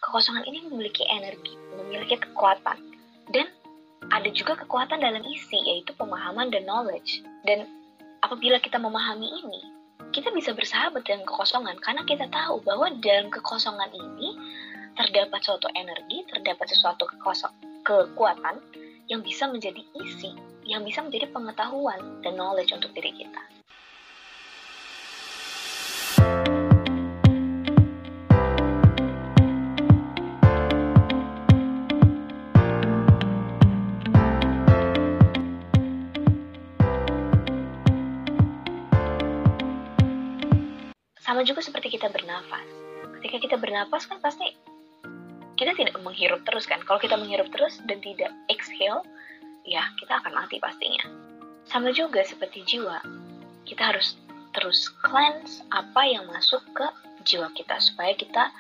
kekosongan ini memiliki energi, memiliki kekuatan, dan ada juga kekuatan dalam isi, yaitu pemahaman dan knowledge. Dan apabila kita memahami ini, kita bisa bersahabat dengan kekosongan, karena kita tahu bahwa dalam kekosongan ini terdapat suatu energi, terdapat sesuatu kekuatan yang bisa menjadi isi, yang bisa menjadi pengetahuan dan knowledge untuk diri kita. Sama juga seperti kita bernafas. Ketika kita bernafas kan pasti kita tidak menghirup terus kan. Kalau kita menghirup terus dan tidak exhale, ya kita akan mati pastinya. Sama juga seperti jiwa. Kita harus terus cleanse apa yang masuk ke jiwa kita, supaya kita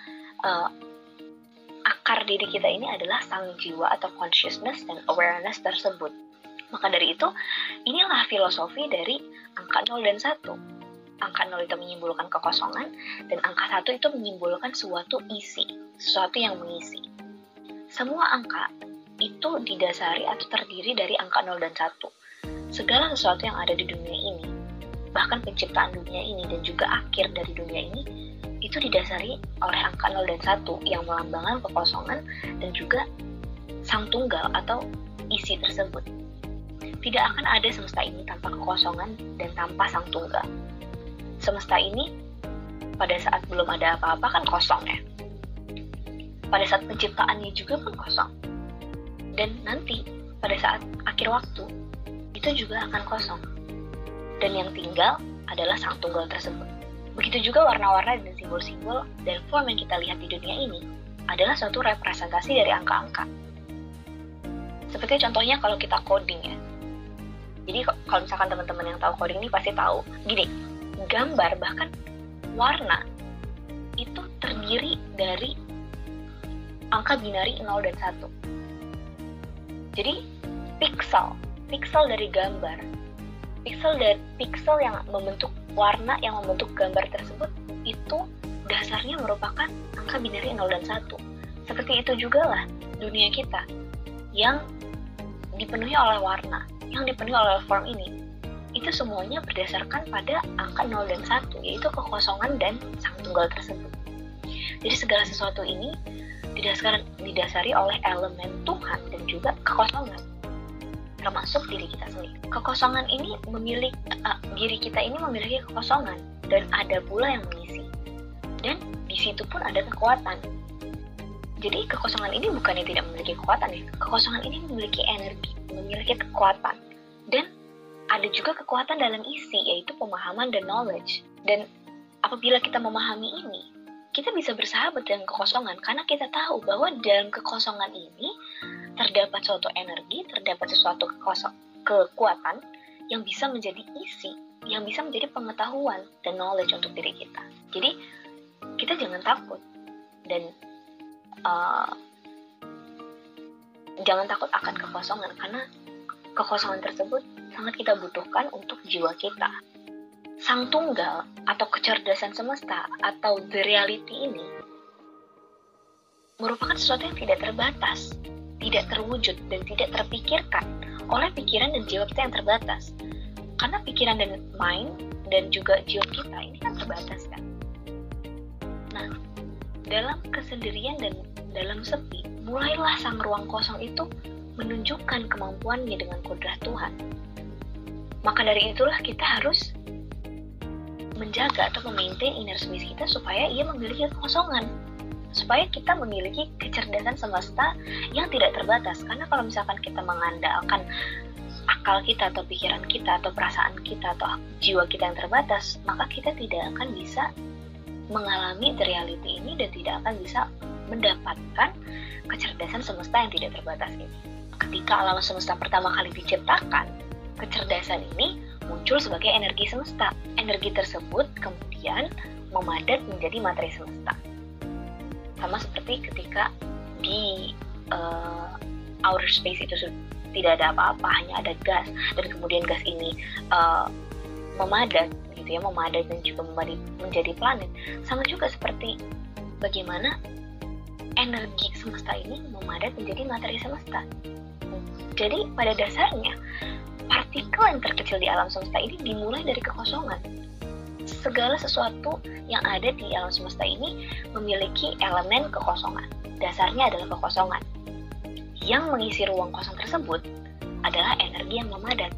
akar diri kita ini adalah sang jiwa atau consciousness dan awareness tersebut. Maka dari itu, inilah filosofi dari angka 0 dan 1. Angka 0 itu menyimbolkan kekosongan, dan angka 1 itu menyimbolkan suatu isi, sesuatu yang mengisi. Semua angka itu didasari atau terdiri dari angka 0 dan 1. Segala sesuatu yang ada di dunia ini, bahkan penciptaan dunia ini dan juga akhir dari dunia ini, itu didasari oleh angka 0 dan 1 yang melambangkan kekosongan dan juga sang tunggal atau isi tersebut. Tidak akan ada semesta ini tanpa kekosongan dan tanpa sang tunggal. Semesta ini pada saat belum ada apa-apa kan kosong ya. Pada saat penciptaannya juga pun kosong. Dan nanti pada saat akhir waktu itu juga akan kosong. Dan yang tinggal adalah sang tunggal tersebut. Begitu juga warna-warna dan simbol-simbol dan form yang kita lihat di dunia ini adalah suatu representasi dari angka-angka. Seperti contohnya kalau kita coding ya. Jadi kalau misalkan teman-teman yang tahu coding ini pasti tahu. Gini, gambar bahkan warna itu terdiri dari angka binari 0 dan 1. Jadi pixel dari gambar, pixel yang membentuk warna, yang membentuk gambar tersebut, itu dasarnya merupakan angka binari 0 dan 1. Seperti itu juga lah dunia kita yang dipenuhi oleh warna, yang dipenuhi oleh form ini. Itu semuanya berdasarkan pada angka 0 dan 1, yaitu kekosongan dan sang tunggal tersebut. Jadi segala sesuatu ini didasari oleh elemen Tuhan dan juga kekosongan, termasuk diri kita sendiri. Kekosongan ini diri kita ini memiliki kekosongan, dan ada pula yang mengisi. Dan di situ pun ada kekuatan. Jadi kekosongan ini bukannya tidak memiliki kekuatan ya. Kekosongan ini memiliki energi, memiliki kekuatan. Dan ada juga kekuatan dalam isi, yaitu pemahaman dan knowledge. Dan apabila kita memahami ini, kita bisa bersahabat dengan kekosongan, karena kita tahu bahwa dalam kekosongan ini terdapat suatu energi, terdapat sesuatu kekuatan yang bisa menjadi isi, yang bisa menjadi pengetahuan dan knowledge untuk diri kita. Jadi kita jangan takut, dan jangan takut akan kekosongan, karena kekosongan tersebut sangat kita butuhkan untuk jiwa kita. Sang tunggal atau kecerdasan semesta atau the reality ini merupakan sesuatu yang tidak terbatas, tidak terwujud dan tidak terpikirkan oleh pikiran dan jiwa kita yang terbatas. Karena pikiran dan mind dan juga jiwa kita ini kan terbatas kan. Nah, dalam kesendirian dan dalam sepi, mulailah sang ruang kosong itu menunjukkan kemampuannya dengan kodrat Tuhan. Maka dari itulah kita harus menjaga atau memaintain inner space kita supaya ia memiliki kekosongan, supaya kita memiliki kecerdasan semesta yang tidak terbatas. Karena kalau misalkan kita mengandalkan akal kita atau pikiran kita atau perasaan kita atau jiwa kita yang terbatas, maka kita tidak akan bisa mengalami the reality ini dan tidak akan bisa mendapatkan kecerdasan semesta yang tidak terbatas ini. Ketika alam semesta pertama kali diciptakan, kecerdasan ini muncul sebagai energi semesta. Energi tersebut kemudian memadat menjadi materi semesta. Sama seperti ketika di outer space itu tidak ada apa-apa, hanya ada gas, dan kemudian gas ini memadat, gitu ya, memadat dan juga menjadi planet. Sama juga seperti bagaimana energi semesta ini memadat menjadi materi semesta. Jadi pada dasarnya, partikel yang terkecil di alam semesta ini dimulai dari kekosongan. Segala sesuatu yang ada di alam semesta ini memiliki elemen kekosongan. Dasarnya adalah kekosongan. Yang mengisi ruang kosong tersebut adalah energi yang memadat.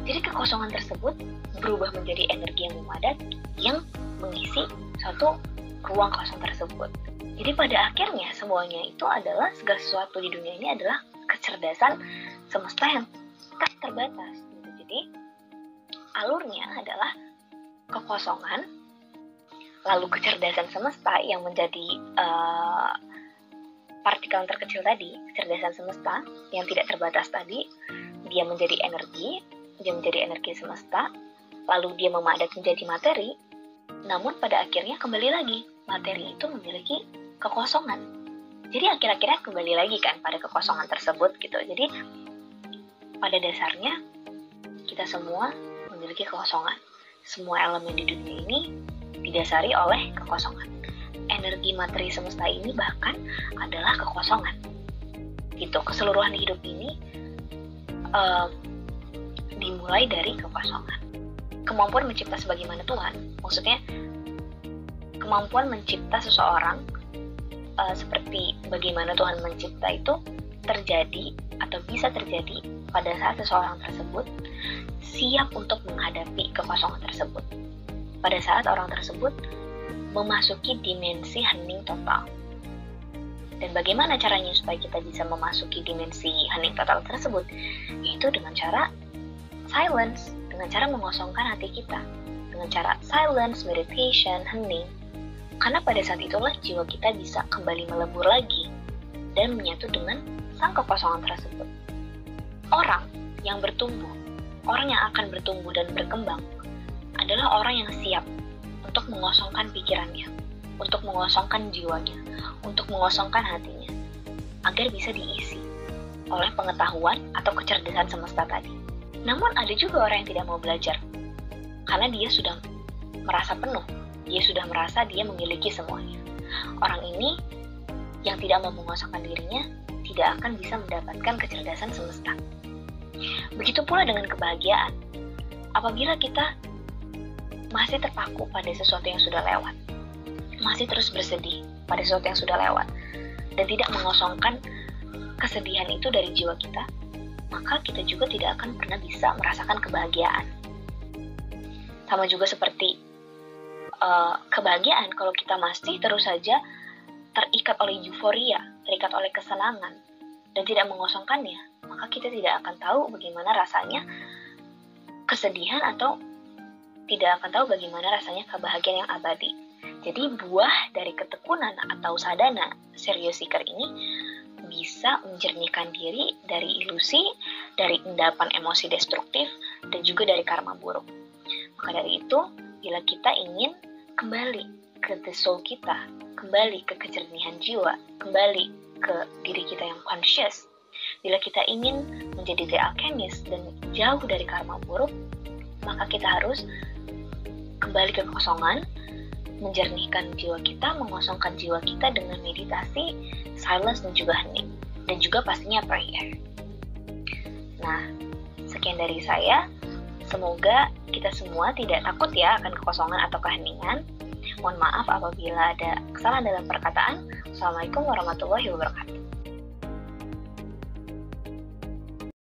Jadi kekosongan tersebut berubah menjadi energi yang memadat yang mengisi suatu ruang kosong tersebut. Jadi pada akhirnya semuanya itu adalah, segala sesuatu di dunia ini adalah kecerdasan semesta yang tak terbatas. Jadi alurnya adalah kekosongan, lalu kecerdasan semesta yang menjadi partikel yang terkecil tadi, kecerdasan semesta yang tidak terbatas tadi, dia menjadi energi semesta, lalu dia memadat menjadi materi, namun pada akhirnya kembali lagi, materi itu memiliki kekosongan. Jadi akhir-akhirnya kembali lagi kan pada kekosongan tersebut gitu. Jadi pada dasarnya kita semua memiliki kekosongan. Semua elemen di dunia ini didasari oleh kekosongan. Energi materi semesta ini bahkan adalah kekosongan. Gitu, keseluruhan hidup ini dimulai dari kekosongan. Kemampuan mencipta sebagaimana Tuhan, maksudnya kemampuan mencipta seseorang seperti bagaimana Tuhan mencipta itu terjadi atau bisa terjadi pada saat seseorang tersebut siap untuk menghadapi kekosongan tersebut. Pada saat orang tersebut memasuki dimensi hening total. Dan bagaimana caranya supaya kita bisa memasuki dimensi hening total tersebut? Yaitu dengan cara silence, dengan cara mengosongkan hati kita, dengan cara silence, meditation, hening. Karena pada saat itulah jiwa kita bisa kembali melebur lagi dan menyatu dengan sang kekosongan tersebut. Orang yang bertumbuh, orang yang akan bertumbuh dan berkembang adalah orang yang siap untuk mengosongkan pikirannya, untuk mengosongkan jiwanya, untuk mengosongkan hatinya, agar bisa diisi oleh pengetahuan atau kecerdasan semesta tadi. Namun ada juga orang yang tidak mau belajar, karena dia sudah merasa penuh, dia sudah merasa dia memiliki semuanya. Orang ini yang tidak mau mengosongkan dirinya, tidak akan bisa mendapatkan kecerdasan semesta. Begitu pula dengan kebahagiaan. Apabila kita masih terpaku pada sesuatu yang sudah lewat, masih terus bersedih pada sesuatu yang sudah lewat, dan tidak mengosongkan kesedihan itu dari jiwa kita, maka kita juga tidak akan pernah bisa merasakan kebahagiaan. Sama juga seperti kebahagiaan, kalau kita masih terus saja terikat oleh euforia, terikat oleh kesenangan, dan tidak mengosongkannya, maka kita tidak akan tahu bagaimana rasanya kesedihan atau tidak akan tahu bagaimana rasanya kebahagiaan yang abadi. Jadi buah dari ketekunan atau sadhana serious seeker ini bisa menjernihkan diri dari ilusi, dari endapan emosi destruktif, dan juga dari karma buruk. Maka dari itu, bila kita ingin kembali ke the soul kita, kembali ke kejernihan jiwa, kembali ke diri kita yang conscious, bila kita ingin menjadi the alchemist dan jauh dari karma buruk, maka kita harus kembali ke kekosongan, menjernihkan jiwa kita, mengosongkan jiwa kita dengan meditasi, silence, dan juga hening. Dan juga pastinya prayer. Nah, sekian dari saya. Semoga kita semua tidak takut ya akan kekosongan atau keheningan. Mohon maaf apabila ada kesalahan dalam perkataan. Assalamualaikum warahmatullahi wabarakatuh.